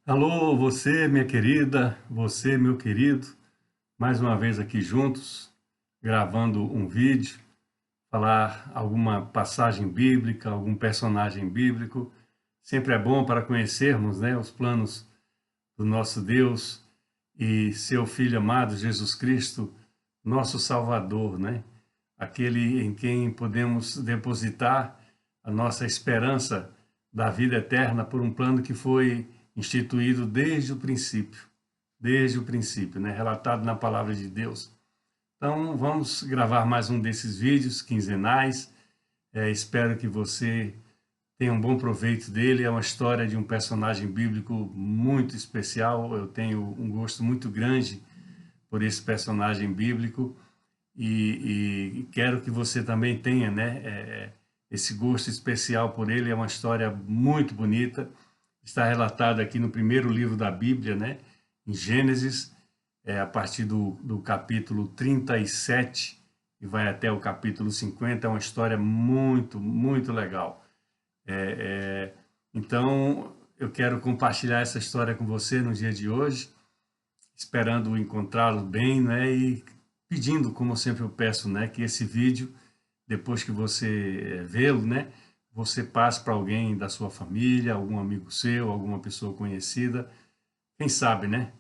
Alô, você, minha querida, você, meu querido, mais uma vez aqui juntos, gravando um vídeo, falar alguma passagem bíblica, algum personagem bíblico. Sempre é bom para conhecermos, né, os planos do nosso Deus e seu Filho amado, Jesus Cristo, nosso Salvador, né? Aquele em quem podemos depositar a nossa esperança da vida eterna por um plano que foi instituído desde o princípio, né? Relatado na palavra de Deus. Então, vamos gravar mais um desses vídeos quinzenais. Espero que você tenha um bom proveito dele. É uma história de um personagem bíblico muito especial. Eu tenho um gosto muito grande por esse personagem bíblico e quero que você também tenha, né, esse gosto especial por ele. É uma história muito bonita. Está relatado aqui no primeiro livro da Bíblia, né, em Gênesis, a partir do capítulo 37 e vai até o capítulo 50. É uma história muito, muito legal. Então, eu quero compartilhar essa história com você no dia de hoje, esperando encontrá-lo bem, né? E pedindo, como sempre eu peço, né? Que esse vídeo, depois que você vê-lo, né? Você passe para alguém da sua família, algum amigo seu, alguma pessoa conhecida. Quem sabe, né?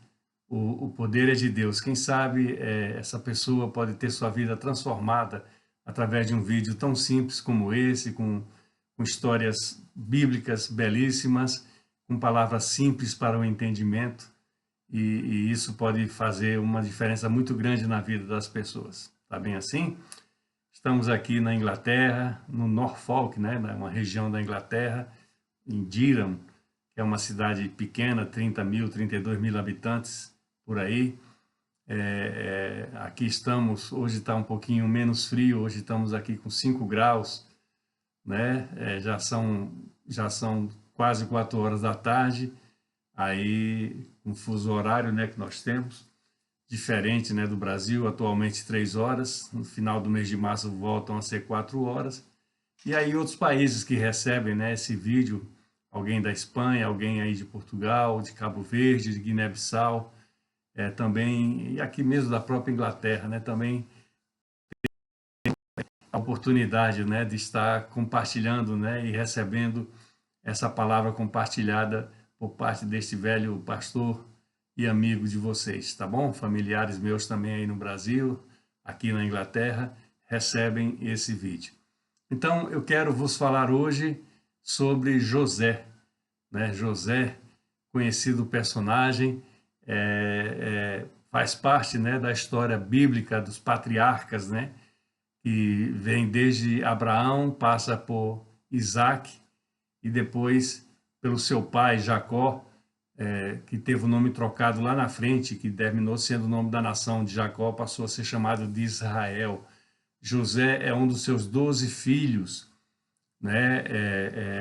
O poder é de Deus. Quem sabe essa pessoa pode ter sua vida transformada através de um vídeo tão simples como esse, com histórias bíblicas belíssimas, com palavras simples para o entendimento, e isso pode fazer uma diferença muito grande na vida das pessoas. Tá bem assim? Estamos aqui na Inglaterra, no Norfolk, né, uma região da Inglaterra, em Durham, que é uma cidade pequena, 30 mil, 32 mil habitantes, por aí. Aqui estamos, hoje está um pouquinho menos frio, hoje estamos aqui com 5 graus, né? Já são quase 4 horas da tarde, aí um fuso horário, né, que nós temos, diferente, né, do Brasil, atualmente 3 horas, no final do mês de março voltam a ser 4 horas, e aí outros países que recebem, né, esse vídeo, alguém da Espanha, alguém aí de Portugal, de Cabo Verde, de Guiné-Bissau, também, e aqui mesmo da própria Inglaterra, né, também a oportunidade, né, de estar compartilhando, né, e recebendo essa palavra compartilhada por parte deste velho pastor e amigo de vocês, tá bom? Familiares meus também aí no Brasil, aqui na Inglaterra, recebem esse vídeo. Então, eu quero vos falar hoje sobre José, né? José, conhecido personagem, faz parte, né, da história bíblica dos patriarcas, né? Que vem desde Abraão, passa por Isaac e depois pelo seu pai Jacó, que teve o nome trocado lá na frente, que terminou sendo o nome da nação de Jacó, passou a ser chamado de Israel. José é um dos seus 12 filhos, né?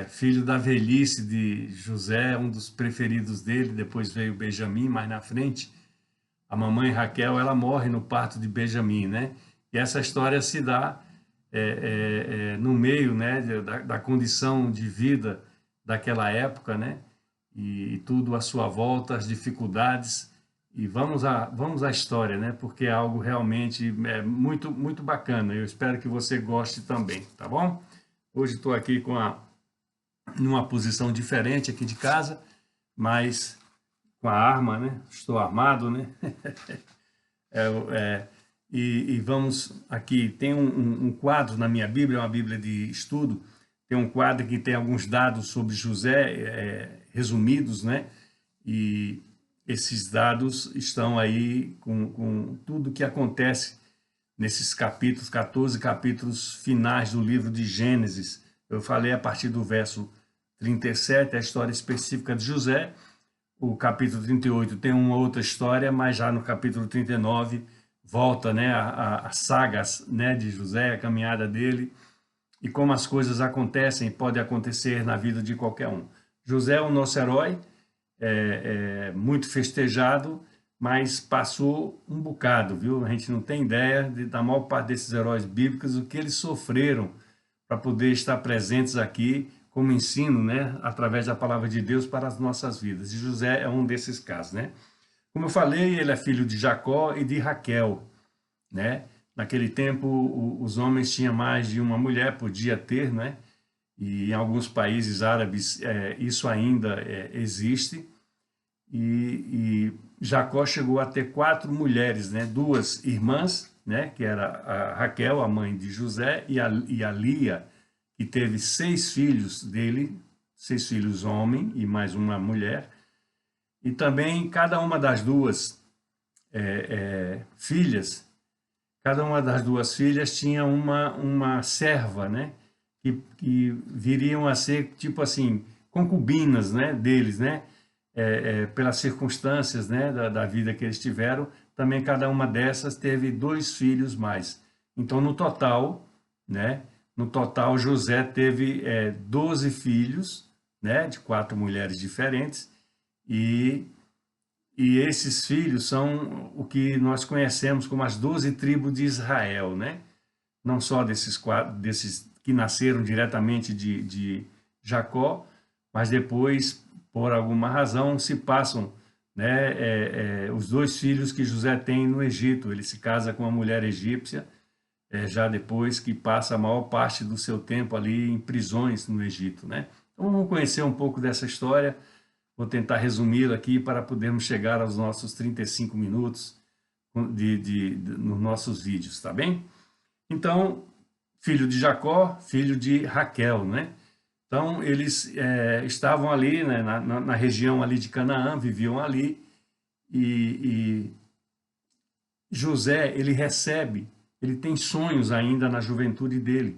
Filho da velhice de José, um dos preferidos dele. Depois veio Benjamim, mais na frente. A mamãe Raquel, ela morre no parto de Benjamim, né? E essa história se dá no meio, né, da condição de vida daquela época, né? E tudo à sua volta, as dificuldades. E vamos à história, né? Porque é algo realmente muito, muito bacana. Eu espero que você goste também, tá bom? Hoje estou aqui numa posição diferente aqui de casa, mas com a arma, né? Estou armado, né? É, é, e vamos aqui, tem um quadro na minha Bíblia, uma Bíblia de estudo, tem um quadro que tem alguns dados sobre José, resumidos, né? E esses dados estão aí com tudo que acontece nesses capítulos, 14 capítulos finais do livro de Gênesis. Eu falei a partir do verso 37, a história específica de José. O capítulo 38 tem uma outra história, mas já no capítulo 39 volta, né, a sagas, né, de José, a caminhada dele e como as coisas acontecem, pode acontecer na vida de qualquer um. José é o nosso herói, muito festejado, mas passou um bocado, viu? A gente não tem ideia da maior parte desses heróis bíblicos, o que eles sofreram para poder estar presentes aqui, como ensino, né, através da palavra de Deus para as nossas vidas. E José é um desses casos, né? Como eu falei, ele é filho de Jacó e de Raquel, né? Naquele tempo, os homens tinham mais de uma mulher, podia ter, né? E em alguns países árabes isso ainda existe. E Jacó chegou a ter 4 mulheres, né? 2 irmãs, né? Que era a Raquel, a mãe de José, e a Lia, que teve 6 filhos dele, 6 filhos homem e mais uma mulher. E também cada uma das duas filhas, cada uma das duas filhas tinha uma serva, né? Que viriam a ser, tipo assim, concubinas, né? Deles, né? Pelas circunstâncias, né? Da vida que eles tiveram, também cada uma dessas teve 2 filhos mais. Então, no total, né? No total, José teve 12 filhos, né? De 4 mulheres diferentes, e esses filhos são o que nós conhecemos como as 12 tribos de Israel, né? Não só desses que nasceram diretamente de Jacó, mas depois, por alguma razão, se passam, né, os 2 filhos que José tem no Egito. Ele se casa com uma mulher egípcia, já depois que passa a maior parte do seu tempo ali em prisões no Egito, né? Então vamos conhecer um pouco dessa história. Vou tentar resumi-la aqui para podermos chegar aos nossos 35 minutos nos nossos vídeos, tá bem? Então, filho de Jacó, filho de Raquel, né? Então, eles estavam ali, né, na região ali de Canaã, viviam ali, e José, ele tem sonhos ainda na juventude dele,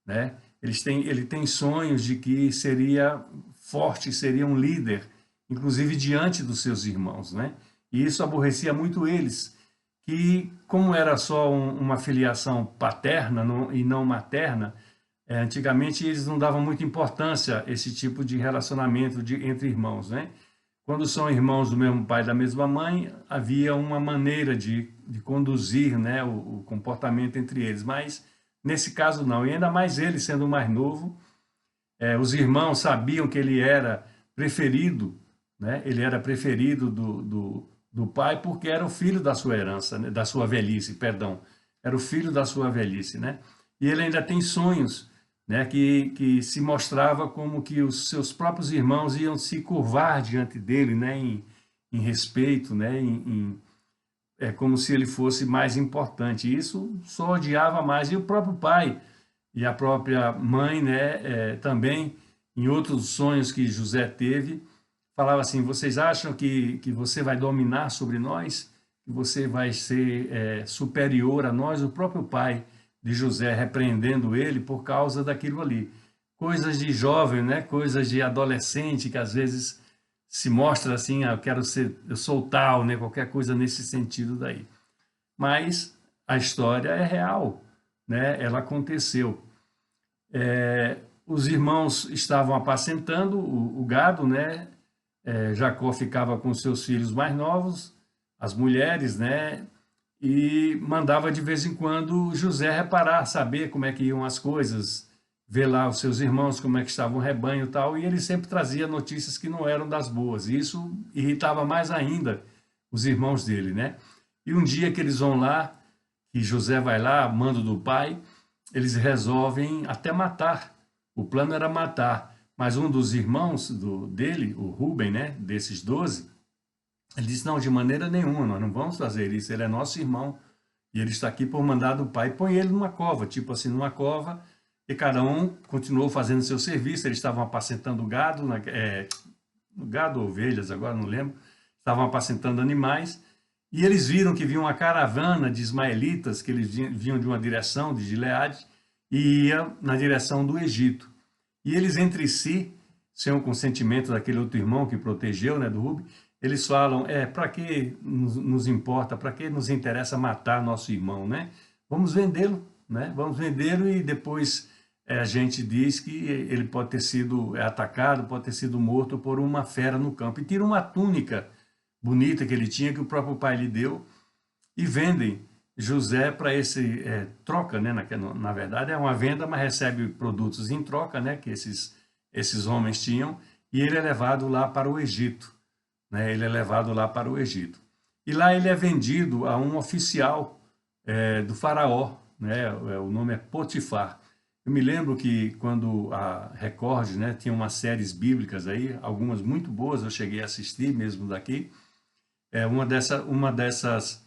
né? Ele tem sonhos de que seria forte, seria um líder, inclusive diante dos seus irmãos, né? E isso aborrecia muito eles, que como era só uma filiação paterna e não materna, antigamente eles não davam muita importância a esse tipo de relacionamento entre irmãos, né? Quando são irmãos do mesmo pai e da mesma mãe, havia uma maneira de conduzir, né, o comportamento entre eles, mas nesse caso não, e ainda mais ele sendo o mais novo, os irmãos sabiam que ele era preferido, né? Ele era preferido do pai porque era o filho da sua herança, né? Da sua velhice, perdão, era o filho da sua velhice, né? E ele ainda tem sonhos, né? Que se mostrava como que os seus próprios irmãos iam se curvar diante dele, né? Em respeito, né? É como se ele fosse mais importante. E isso só odiava mais. E o próprio pai e a própria mãe, né? Também, em outros sonhos que José teve, falava assim: vocês acham que você vai dominar sobre nós? Que você vai ser superior a nós? O próprio pai de José repreendendo ele por causa daquilo ali. Coisas de jovem, né? Coisas de adolescente que às vezes se mostra assim: eu quero ser, eu sou tal, né? Qualquer coisa nesse sentido daí. Mas a história é real, né? Ela aconteceu. Os irmãos estavam apacentando o gado, né? Jacó ficava com seus filhos mais novos, as mulheres, né? E mandava de vez em quando José reparar, saber como é que iam as coisas, ver lá os seus irmãos, como é que estava o rebanho e tal, e ele sempre trazia notícias que não eram das boas. E isso irritava mais ainda os irmãos dele, né? E um dia que eles vão lá, que José vai lá, mando do pai, eles resolvem até matar. O plano era matar, mas um dos irmãos dele, o Rúben, né, desses 12, ele disse: não, de maneira nenhuma, nós não vamos fazer isso, ele é nosso irmão, e ele está aqui por mandado do pai. Põe ele numa cova, tipo assim, numa cova, e cada um continuou fazendo seu serviço. Eles estavam apacentando gado, gado ou ovelhas, agora não lembro, estavam apacentando animais, e eles viram que vinha uma caravana de ismaelitas, que eles vinham de uma direção, de Gileade, e ia na direção do Egito. E eles entre si, sem o consentimento daquele outro irmão que protegeu, né, do Rubem, eles falam: para que nos importa, para que nos interessa matar nosso irmão, né? Vamos vendê-lo, né? Vamos vendê-lo e depois a gente diz que ele pode ter sido atacado, pode ter sido morto por uma fera no campo. E tira uma túnica bonita que ele tinha, que o próprio pai lhe deu, e vendem José para troca, né? Na verdade é uma venda, mas recebe produtos em troca, né? Que esses esses homens tinham, e ele é levado lá para o Egito, né? Ele é levado lá para o Egito. E lá ele é vendido a um oficial do faraó, né? O nome é Potifar. Eu me lembro que quando a Record, né, tinha umas séries bíblicas aí, algumas muito boas, eu cheguei a assistir mesmo daqui. Uma dessas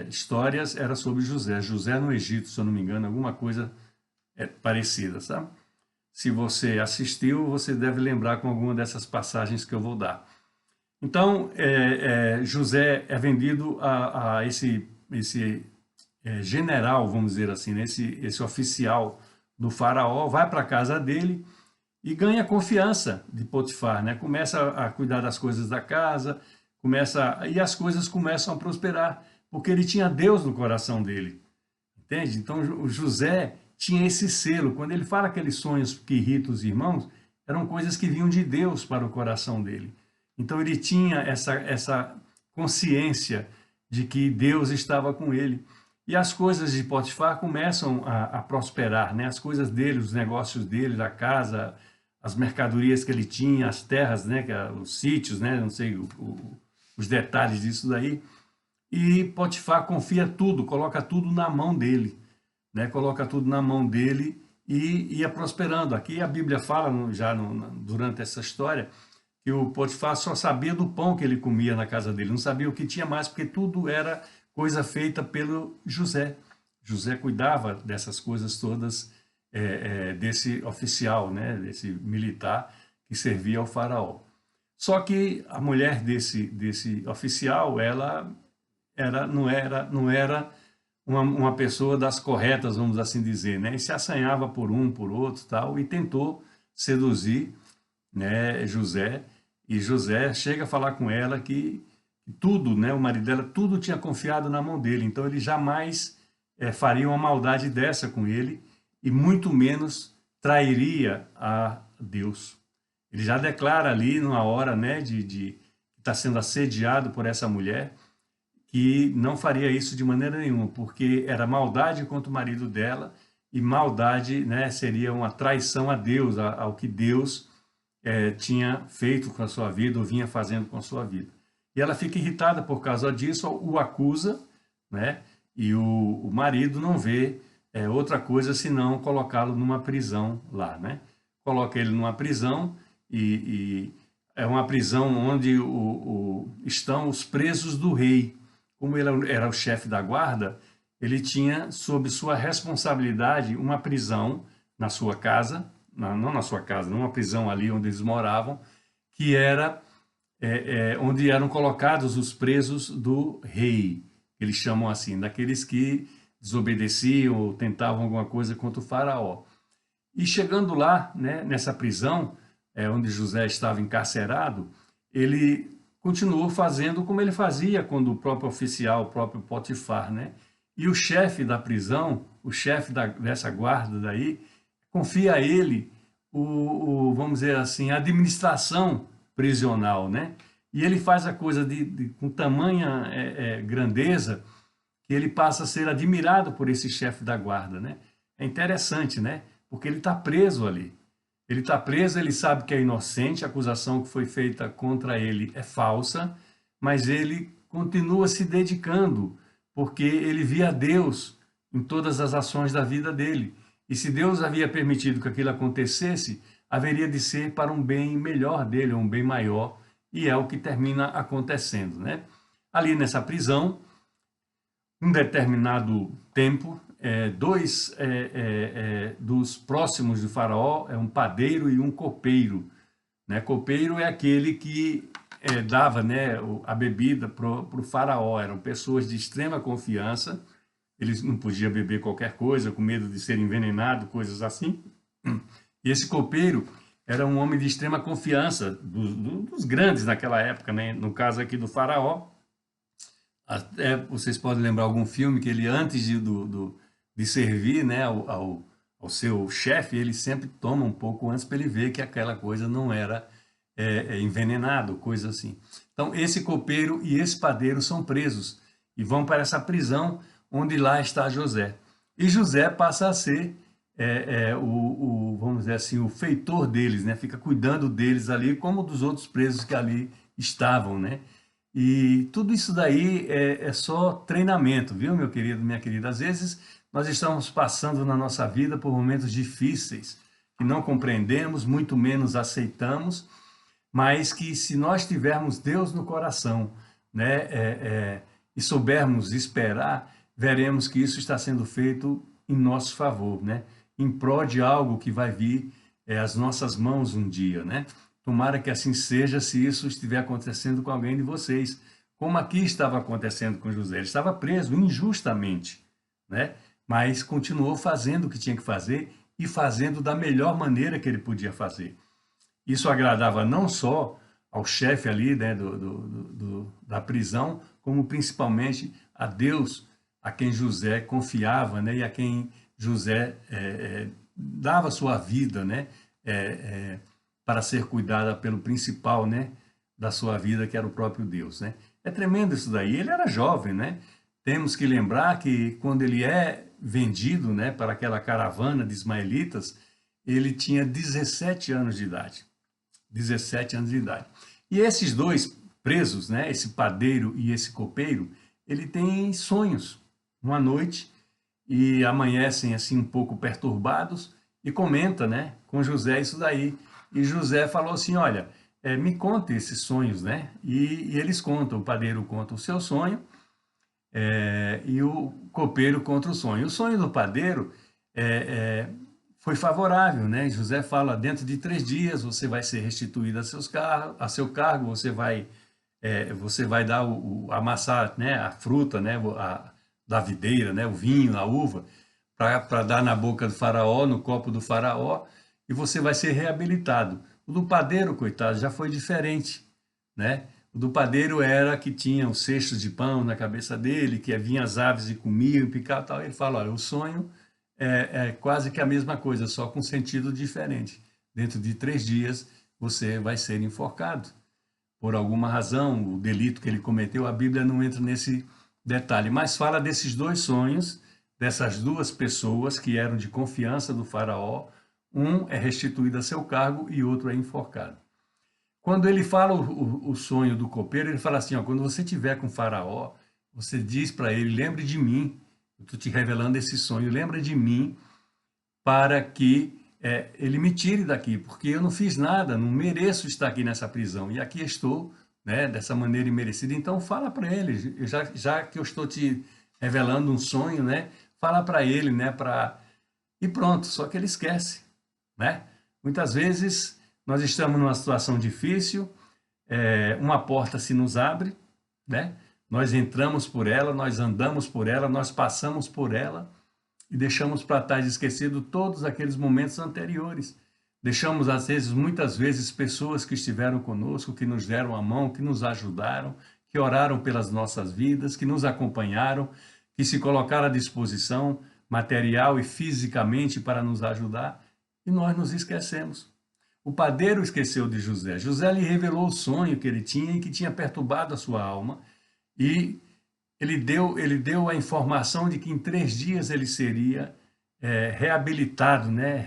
histórias era sobre José. José no Egito, se eu não me engano, alguma coisa parecida, sabe? Se você assistiu, você deve lembrar com alguma dessas passagens que eu vou dar. Então, José é vendido a esse general, vamos dizer assim, né? esse oficial do faraó, vai para a casa dele e ganha confiança de Potifar, né? Começa a cuidar das coisas da casa, e as coisas começam a prosperar, porque ele tinha Deus no coração dele, entende? Então, o José tinha esse selo. Quando ele fala aqueles sonhos que irritam os irmãos, eram coisas que vinham de Deus para o coração dele. Então, ele tinha essa consciência de que Deus estava com ele. E as coisas de Potifar começam a prosperar, né? As coisas dele, os negócios dele, a casa, as mercadorias que ele tinha, as terras, né? Os sítios, né? Não sei os detalhes disso daí. E Potifar confia tudo, coloca tudo na mão dele, né? Coloca tudo na mão dele e ia prosperando. Aqui a Bíblia fala, durante essa história, que o Potifar só sabia do pão que ele comia na casa dele, não sabia o que tinha mais, porque tudo era coisa feita pelo José. José cuidava dessas coisas todas, desse oficial, né, desse militar que servia ao faraó. Só que a mulher desse oficial, ela não era uma pessoa das corretas, vamos assim dizer, né? E se assanhava por um, por outro, tal, e tentou seduzir, né, José. E José chega a falar com ela que tudo, né, o marido dela, tudo tinha confiado na mão dele, então ele jamais faria uma maldade dessa com ele e muito menos trairia a Deus. Ele já declara ali numa hora, né, de estar sendo assediado por essa mulher, que não faria isso de maneira nenhuma, porque era maldade contra o marido dela e maldade, né, seria uma traição a Deus, ao que Deus tinha feito com a sua vida ou vinha fazendo com a sua vida. E ela fica irritada por causa disso, o acusa, né? E o marido não vê outra coisa senão colocá-lo numa prisão lá, né? Coloca ele numa prisão e é uma prisão onde estão os presos do rei. Como ele era o chefe da guarda, ele tinha sob sua responsabilidade uma prisão na sua casa, não na sua casa, numa prisão ali onde eles moravam, que era onde eram colocados os presos do rei, eles chamam assim, daqueles que desobedeciam ou tentavam alguma coisa contra o faraó. E chegando lá, né, nessa prisão, onde José estava encarcerado, ele continuou fazendo como ele fazia quando o próprio oficial, o próprio Potifar, né? E o chefe da prisão, o chefe dessa guarda daí, confia a ele vamos dizer assim, a administração prisional, né? E ele faz a coisa com tamanha grandeza que ele passa a ser admirado por esse chefe da guarda, né? É interessante, né? Porque ele está preso ali. Ele está preso, ele sabe que é inocente, a acusação que foi feita contra ele é falsa, mas ele continua se dedicando, porque ele via Deus em todas as ações da vida dele. E se Deus havia permitido que aquilo acontecesse, haveria de ser para um bem melhor dele, um bem maior, e é o que termina acontecendo, né? Ali nessa prisão, um determinado tempo, dois dos próximos do faraó, um padeiro e um copeiro, né? Copeiro é aquele que dava, né, a bebida para o faraó, eram pessoas de extrema confiança, eles não podiam beber qualquer coisa, com medo de ser envenenado, coisas assim. E esse copeiro era um homem de extrema confiança, dos grandes naquela época, né? No caso aqui do faraó. Até vocês podem lembrar algum filme que ele, antes de servir, né, ao seu chefe, ele sempre toma um pouco antes para ele ver que aquela coisa não era envenenado, coisa assim. Então, esse copeiro e esse padeiro são presos e vão para essa prisão onde lá está José. E José passa a ser vamos dizer assim, o feitor deles, né? Fica cuidando deles ali, como dos outros presos que ali estavam, né? E tudo isso daí é só treinamento, viu, meu querido, minha querida? Às vezes nós estamos passando na nossa vida por momentos difíceis, que não compreendemos, muito menos aceitamos, mas que se nós tivermos Deus no coração, né, e soubermos esperar, veremos que isso está sendo feito em nosso favor, né, em prol de algo que vai vir às nossas mãos um dia, né? Tomara que assim seja, se isso estiver acontecendo com alguém de vocês, como aqui estava acontecendo com José. Ele estava preso injustamente, né? Mas continuou fazendo o que tinha que fazer e fazendo da melhor maneira que ele podia fazer. Isso agradava não só ao chefe ali, né, da prisão, como principalmente a Deus, a quem José confiava, né, e a quem José dava sua vida, né, para ser cuidada pelo principal, né, da sua vida, que era o próprio Deus, né. É tremendo isso daí. Ele era jovem, né? Temos que lembrar que quando ele é vendido, né, para aquela caravana de ismaelitas, ele tinha 17 anos de idade. 17 anos de idade. E esses dois presos, né, esse padeiro e esse copeiro, ele tem sonhos uma noite e amanhecem assim um pouco perturbados e comenta, né, com José isso daí. E José falou assim, olha, me conta esses sonhos, né? E eles contam, o padeiro conta o seu sonho e o copeiro conta o sonho. O sonho do padeiro foi favorável, né? José fala, dentro de 3 dias você vai ser restituído a seu cargo, você vai dar amassar, né, a fruta, né, da videira, né, o vinho, a uva, para dar na boca do faraó, no copo do faraó, e você vai ser reabilitado. O do padeiro, coitado, já foi diferente, né? O do padeiro era que tinha os cestos de pão na cabeça dele, que vinham as aves e comiam, picavam e tal. Ele fala, olha, o sonho é quase que a mesma coisa, só com sentido diferente. Dentro de 3 dias você vai ser enforcado. Por alguma razão, o delito que ele cometeu, a Bíblia não entra nesse detalhe, mas fala desses 2 sonhos, dessas 2 pessoas que eram de confiança do faraó, um é restituído a seu cargo e outro é enforcado. Quando ele fala o sonho do copeiro, ele fala assim, ó, quando você estiver com o faraó, você diz para ele, lembre de mim, eu estou te revelando esse sonho, lembra de mim para que ele me tire daqui, porque eu não fiz nada, não mereço estar aqui nessa prisão, e aqui estou, né, dessa maneira imerecida. Então fala para ele, já que eu estou te revelando um sonho, né, fala para ele, né, e pronto, só que ele esquece, né? Muitas vezes nós estamos numa situação difícil, uma porta se nos abre, né? Nós entramos por ela, nós andamos por ela, nós passamos por ela e deixamos para trás esquecido todos aqueles momentos anteriores. Deixamos, às vezes, muitas vezes, pessoas que estiveram conosco, que nos deram a mão, que nos ajudaram, que oraram pelas nossas vidas, que nos acompanharam, que se colocaram à disposição material e fisicamente para nos ajudar, e nós nos esquecemos. O padeiro esqueceu de José. José lhe revelou o sonho que ele tinha e que tinha perturbado a sua alma, e ele deu a informação de que em 3 dias ele seria reabilitado, né,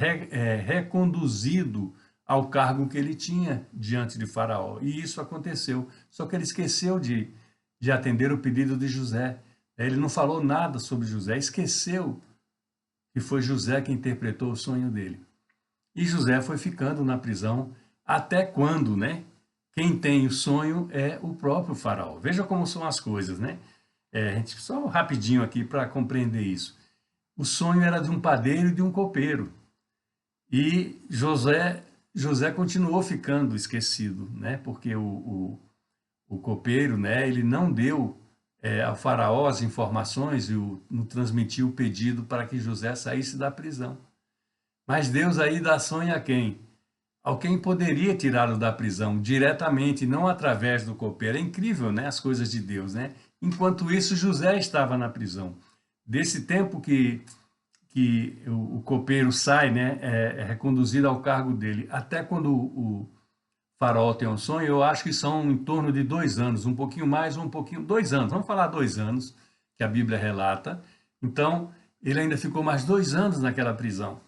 reconduzido ao cargo que ele tinha diante de Faraó. E isso aconteceu. Só que ele esqueceu de atender o pedido de José. Ele não falou nada sobre José, esqueceu que foi José que interpretou o sonho dele. E José foi ficando na prisão até quando, né? Quem tem o sonho é o próprio Faraó. Veja como são as coisas, né? Gente, só rapidinho aqui para compreender isso. O sonho era de um padeiro e de um copeiro. E José continuou ficando esquecido, né? Porque o copeiro, né? Ele não deu ao faraó as informações e não transmitiu o pedido para que José saísse da prisão. Mas Deus aí dá sonho a quem? Ao quem poderia tirá-lo da prisão diretamente, não através do copeiro. É incrível, né? As coisas de Deus, né? Enquanto isso, José estava na prisão. Desse tempo que o copeiro sai, né? É reconduzido ao cargo dele, até quando o faraó tem um sonho, eu acho que são em torno de 2 anos, um pouquinho mais, um pouquinho... 2 anos, vamos falar 2 anos, que a Bíblia relata. Então, ele ainda ficou mais 2 anos naquela prisão.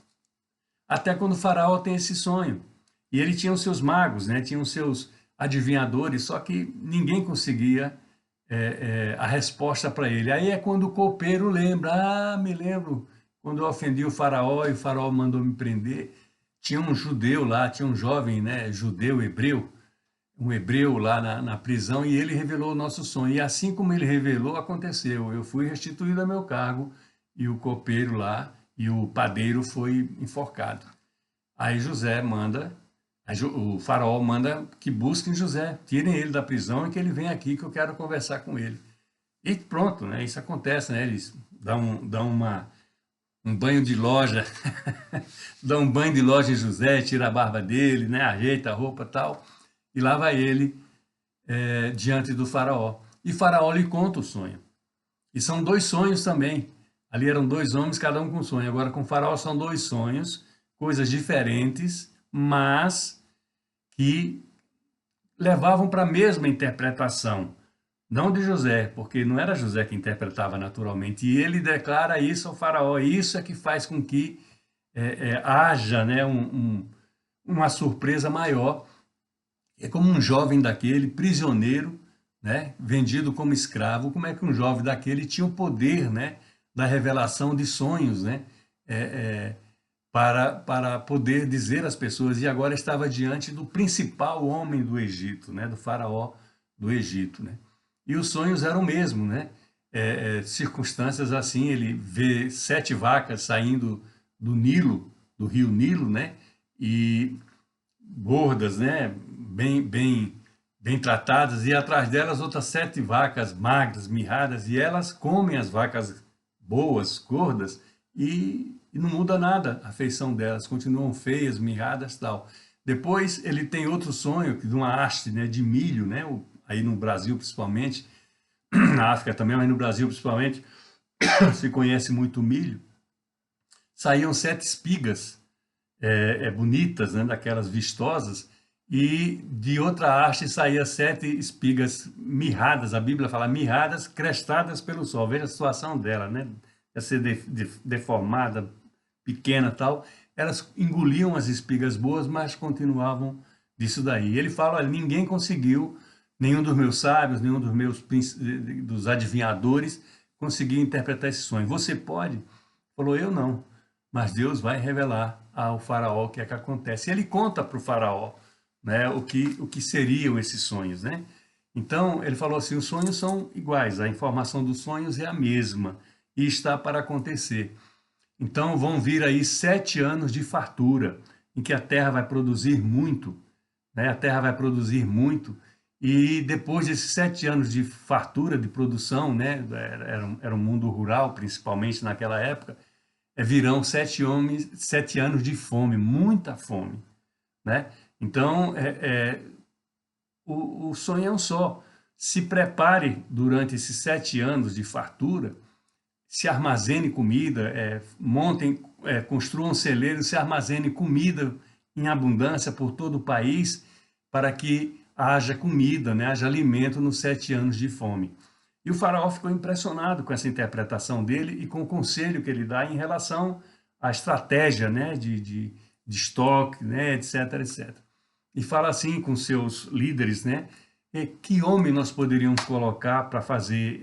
até quando o faraó tem esse sonho. E ele tinha os seus magos, né? Tinha os seus adivinhadores, só que ninguém conseguia a resposta para ele. Aí é quando o copeiro lembra, me lembro, quando eu ofendi o faraó e o faraó mandou me prender, tinha um judeu lá, tinha um jovem, né, judeu, hebreu, um hebreu lá na prisão, e ele revelou o nosso sonho. E assim como ele revelou, aconteceu. Eu fui restituído ao meu cargo, e o copeiro lá, e o padeiro foi enforcado. Aí José manda, o faraó manda que busquem José, tirem ele da prisão e que ele venha aqui que eu quero conversar com ele. E pronto, né? Isso acontece, né? Eles um banho de loja, dão um banho de loja em José, tira a barba dele, né? Ajeita a roupa e tal, e lá vai ele diante do faraó. E faraó lhe conta o sonho. E são dois sonhos também. Ali eram dois homens, cada um com um sonho. Agora com o faraó são dois sonhos, coisas diferentes, mas que levavam para a mesma interpretação. Não de José, porque não era José que interpretava naturalmente. E ele declara isso ao faraó. Isso é que faz com que haja, né, uma surpresa maior. É como um jovem daquele, prisioneiro, né, vendido como escravo. Como é que um jovem daquele tinha o poder, né, da revelação de sonhos, né, para poder dizer às pessoas, e agora estava diante do principal homem do Egito, né, do faraó do Egito, né? E os sonhos eram o mesmo, né? Circunstâncias assim, ele vê 7 vacas saindo do Nilo, do rio Nilo, né? E gordas, né? Bem tratadas, e atrás delas outras 7 vacas magras, mirradas, e elas comem as vacas boas, gordas, e não muda nada a feição delas, continuam feias, mirradas e tal. Depois ele tem outro sonho, de uma haste, né, de milho, né? Aí no Brasil principalmente, na África também, mas no Brasil principalmente, se conhece muito milho. Saíam 7 espigas bonitas, né, daquelas vistosas, e de outra haste saía 7 espigas mirradas, a Bíblia fala mirradas, crestadas pelo sol. Veja a situação dela, né? Ia ser deformada, pequena tal. Elas engoliam as espigas boas, mas continuavam disso daí. E ele fala, olha, ninguém conseguiu, nenhum dos meus sábios, nenhum dos adivinhadores conseguiu interpretar esse sonho. Você pode? Falou, eu não. Mas Deus vai revelar ao faraó o que é que acontece. E ele conta para o faraó, né, o que seriam esses sonhos, né? Então, ele falou assim, os sonhos são iguais, a informação dos sonhos é a mesma e está para acontecer. Então, vão vir aí 7 anos de fartura, em que a terra vai produzir muito, né? A terra vai produzir muito, e depois desses 7 anos de fartura, de produção, né? Era um mundo rural, principalmente naquela época, virão 7 anos de fome, muita fome, né? Então, o sonho é um só. Se prepare durante esses 7 anos de fartura, se armazene comida, construam celeiros, se armazene comida em abundância por todo o país, para que haja comida, né, haja alimento nos 7 anos de fome. E o faraó ficou impressionado com essa interpretação dele e com o conselho que ele dá em relação à estratégia, né, de estoque, né, etc, etc. E fala assim com seus líderes, né, que homem nós poderíamos colocar para fazer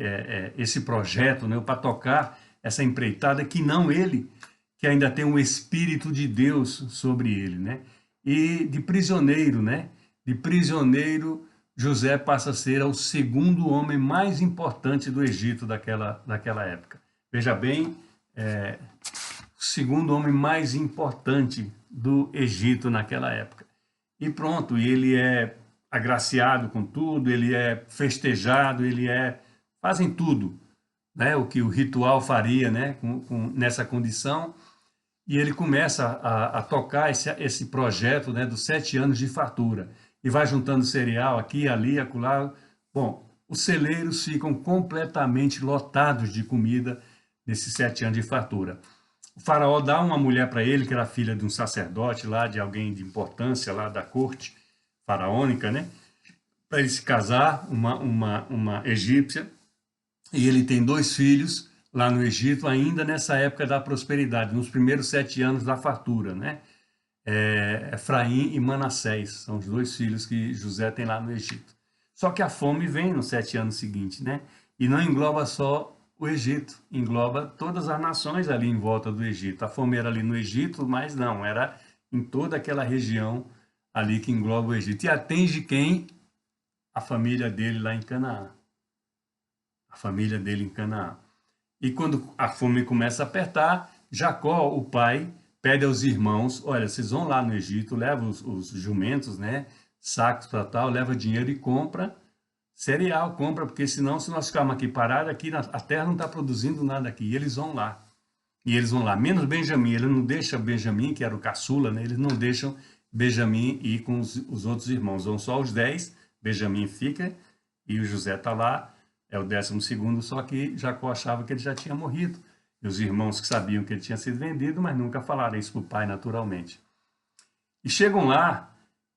esse projeto, né, para tocar essa empreitada, que não ele, que ainda tem o Espírito de Deus sobre ele, né? E de prisioneiro, né? De prisioneiro, José passa a ser o segundo homem mais importante do Egito daquela época. Veja bem, o segundo homem mais importante do Egito naquela época. E pronto, ele é agraciado com tudo, ele é festejado, fazem tudo, né? O que o ritual faria, né? Nessa condição. E ele começa a tocar esse projeto, né, dos 7 anos de fartura. E vai juntando cereal aqui, ali, acolá. Bom, os celeiros ficam completamente lotados de comida nesses 7 anos de fartura. O faraó dá uma mulher para ele, que era filha de um sacerdote lá, de alguém de importância lá da corte faraônica, né? Para ele se casar, uma egípcia. E ele tem 2 filhos lá no Egito, ainda nessa época da prosperidade, nos primeiros 7 anos da fartura, né? Efraim e Manassés, são os dois filhos que José tem lá no Egito. Só que a fome vem nos 7 anos seguintes, né? E não engloba só o Egito, engloba todas as nações ali em volta do Egito. A fome era ali no Egito, mas não, era em toda aquela região ali que engloba o Egito. E atinge quem? A família dele lá em Canaã. A família dele em Canaã. E quando a fome começa a apertar, Jacó, o pai, pede aos irmãos, olha, vocês vão lá no Egito, levam os jumentos, né, sacos para tal, leva dinheiro e compra cereal, compra, porque senão, se nós ficarmos aqui parados, aqui a terra não está produzindo nada aqui. E eles vão lá. E eles vão lá. Menos Benjamim, ele não deixa Benjamim, que era o caçula, né, eles não deixam Benjamim ir com os outros irmãos. Vão só os 10, Benjamim fica e o José está lá, é o 12º, só que Jacó achava que ele já tinha morrido. E os irmãos que sabiam que ele tinha sido vendido, mas nunca falaram isso para o pai, naturalmente. E chegam lá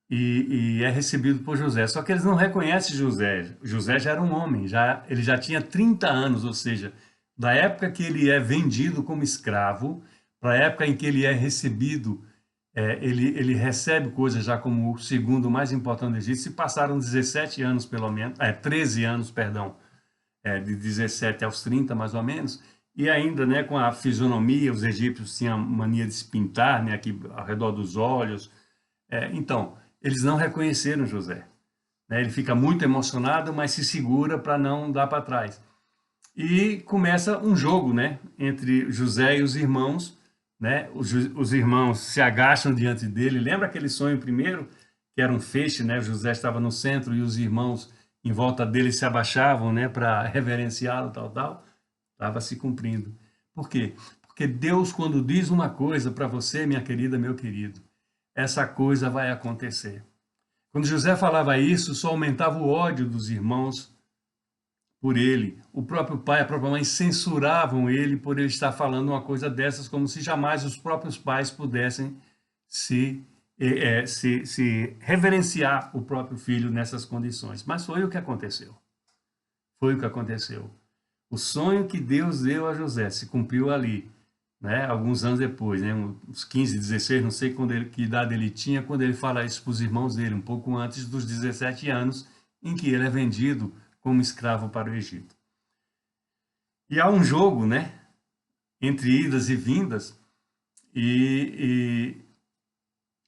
e é recebido por José. Só que eles não reconhecem José. José já era um homem, ele já tinha 30 anos, ou seja, da época que ele é vendido como escravo, para a época em que ele é recebido, ele recebe coisas já como o segundo mais importante do Egito. Se passaram 17 anos, pelo menos, 13 anos, perdão, de 17 aos 30, mais ou menos, e ainda, né, com a fisionomia, os egípcios tinham mania de se pintar, né, aqui ao redor dos olhos. Então, eles não reconheceram José, né? Ele fica muito emocionado, mas se segura para não dar para trás. E começa um jogo, né, entre José e os irmãos, né? Os irmãos se agacham diante dele. Lembra aquele sonho primeiro, que era um feixe, né? José estava no centro e os irmãos em volta dele se abaixavam, né, para reverenciá-lo, tal. Estava se cumprindo. Por quê? Porque Deus, quando diz uma coisa para você, minha querida, meu querido, essa coisa vai acontecer. Quando José falava isso, só aumentava o ódio dos irmãos por ele. O próprio pai e a própria mãe censuravam ele por ele estar falando uma coisa dessas, como se jamais os próprios pais pudessem se reverenciar o próprio filho nessas condições. Mas foi o que aconteceu. Foi o que aconteceu. O sonho que Deus deu a José se cumpriu ali, né? Alguns anos depois, né? Uns 15, 16, não sei que idade ele tinha, quando ele fala isso para os irmãos dele, um pouco antes dos 17 anos, em que ele é vendido como escravo para o Egito. E há um jogo, né, entre idas e vindas, e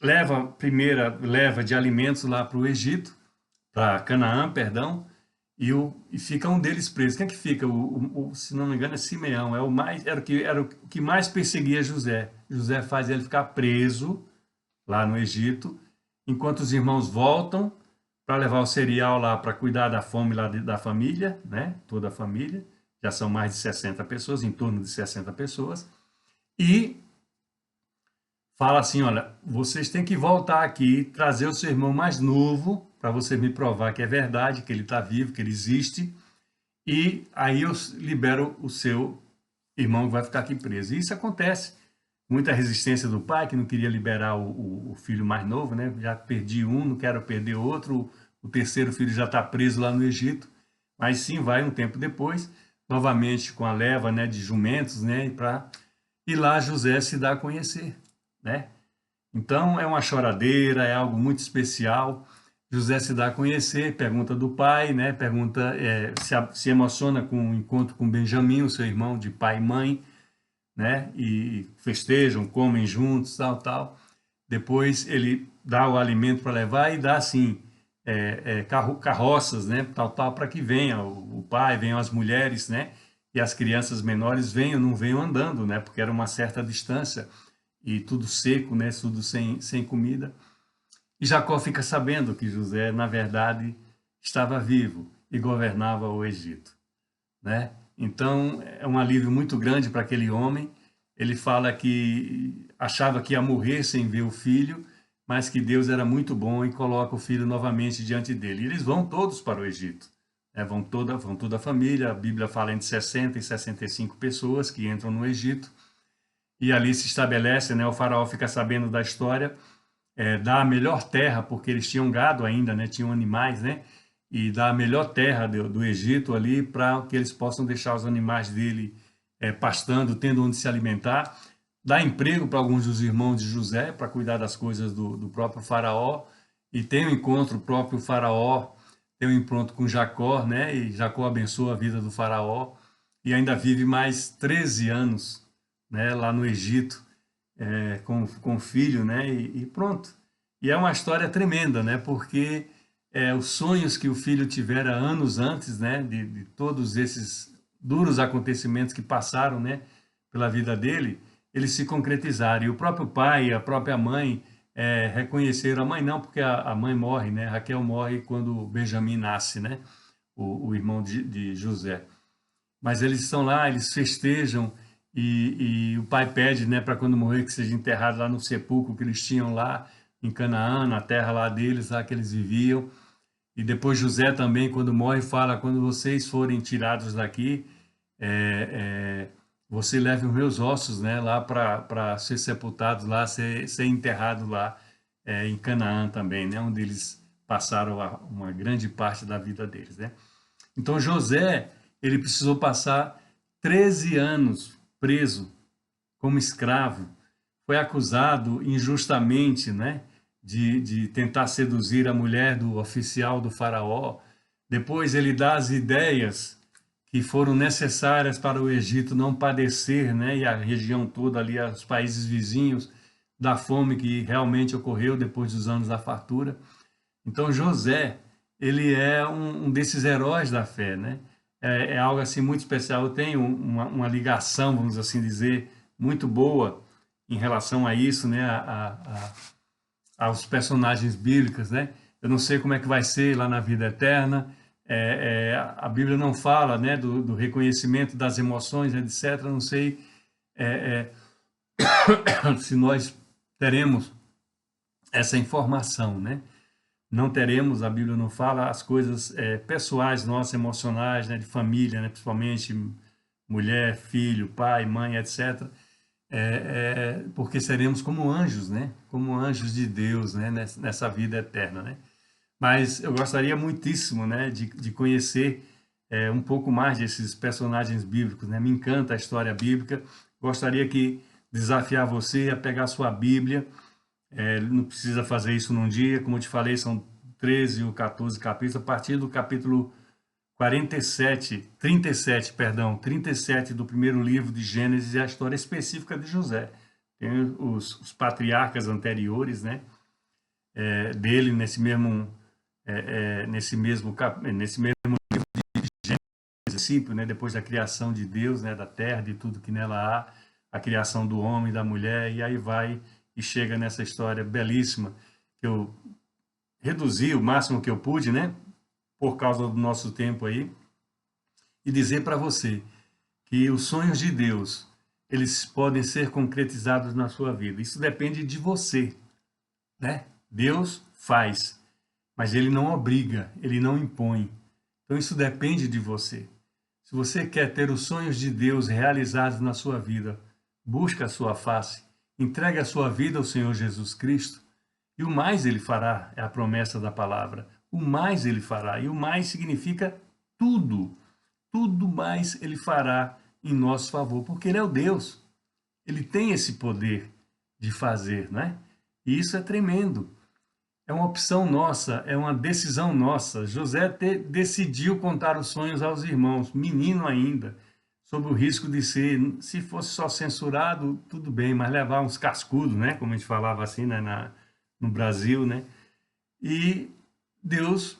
leva a primeira leva de alimentos lá para o Egito, para Canaã, perdão, e fica um deles preso. Quem é que fica? Se não me engano, é Simeão. Era o que mais perseguia José. José faz ele ficar preso lá no Egito, enquanto os irmãos voltam para levar o cereal lá para cuidar da fome lá da família, né? Toda a família. Já são mais de 60 pessoas, em torno de 60 pessoas. E fala assim, olha, vocês têm que voltar aqui, trazer o seu irmão mais novo, para você me provar que é verdade, que ele está vivo, que ele existe, e aí eu libero o seu irmão que vai ficar aqui preso. E isso acontece. Muita resistência do pai, que não queria liberar o filho mais novo, né? Já perdi um, não quero perder outro, o terceiro filho já está preso lá no Egito, mas sim, vai um tempo depois, novamente com a leva, né, de jumentos, né, e lá José se dá a conhecer, né? Então é uma choradeira, é algo muito especial. José se dá a conhecer, pergunta do pai, né? Pergunta, se emociona com o encontro com Benjamim, o seu irmão de pai e mãe, né? E festejam, comem juntos, tal. Depois ele dá o alimento para levar e dá assim carroças, né? Tal, para que venha o pai, venham as mulheres, né? E as crianças menores não venham andando, né? Porque era uma certa distância e tudo seco, né? Tudo sem comida. E Jacó fica sabendo que José, na verdade, estava vivo e governava o Egito, né? Então, é um alívio muito grande para aquele homem. Ele fala que achava que ia morrer sem ver o filho, mas que Deus era muito bom e coloca o filho novamente diante dele. E eles vão todos para o Egito, né? Vão toda a família. A Bíblia fala entre 60 e 65 pessoas que entram no Egito. E ali se estabelece, né? O faraó fica sabendo da história, dá a melhor terra, porque eles tinham gado ainda, né? Tinham animais, né? E dá a melhor terra do Egito ali para que eles possam deixar os animais dele pastando, tendo onde se alimentar. dá emprego para alguns dos irmãos de José para cuidar das coisas do próprio faraó, e tem um encontro, o próprio faraó tem um encontro com Jacó, né? E Jacó abençoa a vida do faraó, e ainda vive mais 13 anos, né? Lá no Egito, com o filho, né? E pronto. E é uma história tremenda, né? Porque os sonhos que o filho tivera anos antes, né? De todos esses duros acontecimentos que passaram, né? Pela vida dele, eles se concretizaram. E o próprio pai e a própria mãe reconheceram. A mãe não, porque a mãe morre, né? Raquel morre quando Benjamim nasce, né? O irmão de José. Mas eles estão lá, eles festejam, e o pai pede, né, para quando morrer que seja enterrado lá no sepulcro que eles tinham lá em Canaã, na terra lá deles, lá que eles viviam. E depois José também, quando morre, fala: quando vocês forem tirados daqui, você leve os meus ossos, né, lá para ser sepultados lá, ser enterrado lá em Canaã também, né, onde eles passaram uma grande parte da vida deles, né? Então José, ele precisou passar 13 anos preso como escravo. Foi acusado injustamente, né, de tentar seduzir a mulher do oficial do faraó. Depois ele dá as ideias que foram necessárias para o Egito não padecer, né, e a região toda ali, os países vizinhos, da fome que realmente ocorreu depois dos anos da fartura. Então José, ele é um desses heróis da fé, né? É algo assim muito especial. Eu tenho uma ligação, vamos assim dizer, muito boa em relação a isso, né? Aos personagens bíblicos, né? Eu não sei como é que vai ser lá na vida eterna. A Bíblia não fala, né, do reconhecimento das emoções, etc. Não sei se nós teremos essa informação, né? Não teremos, a Bíblia não fala, as coisas pessoais nossas, emocionais, né, de família, né, principalmente mulher, filho, pai, mãe, etc. Porque seremos como anjos, né, como anjos de Deus, né, nessa vida eterna, né. Mas eu gostaria muitíssimo, né, de conhecer um pouco mais desses personagens bíblicos, né. Me encanta a história bíblica. Gostaria que desafiar você a pegar sua Bíblia. Não precisa fazer isso num dia, como eu te falei, são 13 ou 14 capítulos. A partir do capítulo 37, perdão, 37 do primeiro livro de Gênesis, é a história específica de José. Tem os patriarcas anteriores, né, dele nesse mesmo princípio, né, depois da criação de Deus, né, da terra, de tudo que nela há, a criação do homem, da mulher, e aí vai e chega nessa história belíssima que eu reduzi o máximo que eu pude, né, por causa do nosso tempo aí, e dizer para você que os sonhos de Deus, eles podem ser concretizados na sua vida. Isso depende de você, né? Deus faz, mas ele não obriga, ele não impõe. Então isso depende de você. Se você quer ter os sonhos de Deus realizados na sua vida, busca a sua face, entregue a sua vida ao Senhor Jesus Cristo, e o mais ele fará, é a promessa da palavra. O mais ele fará, e o mais significa tudo. Tudo mais ele fará em nosso favor, porque ele é o Deus. Ele tem esse poder de fazer, né? E isso é tremendo. É uma opção nossa, é uma decisão nossa. José decidiu contar os sonhos aos irmãos, menino ainda, sob o risco de ser, se fosse só censurado, tudo bem, mas levar uns cascudos, né? Como a gente falava assim, né? No Brasil, né? E Deus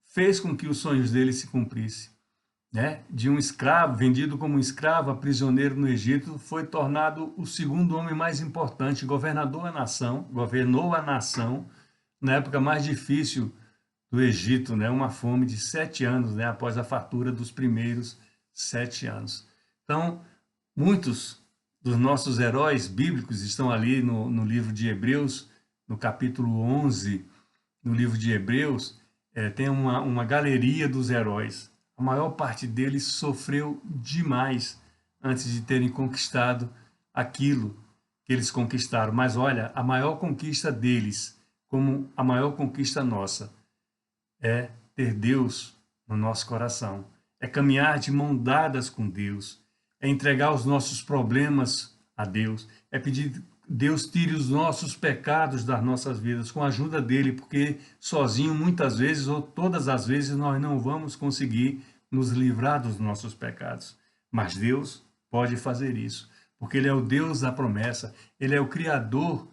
fez com que os sonhos dele se cumprissem, né? De um escravo, vendido como um escravo, prisioneiro no Egito, foi tornado o segundo homem mais importante, governou a nação na época mais difícil do Egito, né? Uma fome de 7 anos, né? Após a fartura dos primeiros 7 anos. Então, muitos dos nossos heróis bíblicos estão ali no livro de Hebreus, no capítulo 11, no livro de Hebreus, tem uma galeria dos heróis. A maior parte deles sofreu demais antes de terem conquistado aquilo que eles conquistaram. Mas olha, a maior conquista deles, como a maior conquista nossa, é ter Deus no nosso coração. É caminhar de mão dadas com Deus. É entregar os nossos problemas a Deus, é pedir que Deus tire os nossos pecados das nossas vidas com a ajuda dele, porque sozinho muitas vezes ou todas as vezes nós não vamos conseguir nos livrar dos nossos pecados. Mas Deus pode fazer isso, porque ele é o Deus da promessa, ele é o criador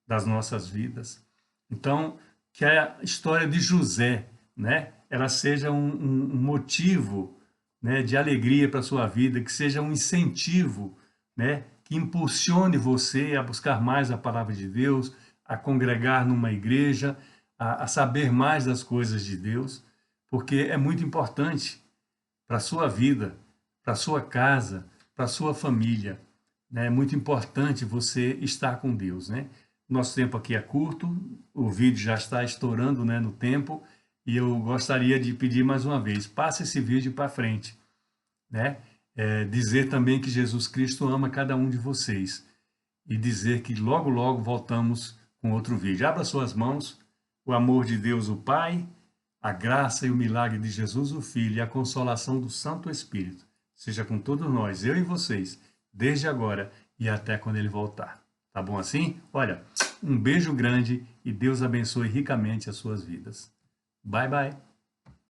das nossas vidas. Então, que a história de José, né, ela seja um motivo, né, de alegria para a sua vida, que seja um incentivo, né, que impulsione você a buscar mais a palavra de Deus, a congregar numa igreja, a saber mais das coisas de Deus, porque é muito importante para a sua vida, para a sua casa, para a sua família, né? É muito importante você estar com Deus, né? Nosso tempo aqui é curto, o vídeo já está estourando, né, no tempo, e eu gostaria de pedir mais uma vez, passe esse vídeo para frente, né? Dizer também que Jesus Cristo ama cada um de vocês e dizer que logo, logo voltamos com outro vídeo. Abra suas mãos, o amor de Deus, o Pai, a graça e o milagre de Jesus, o Filho, e a consolação do Santo Espírito seja com todos nós, eu e vocês, desde agora e até quando ele voltar. Tá bom assim? Olha, um beijo grande e Deus abençoe ricamente as suas vidas. Bye, bye.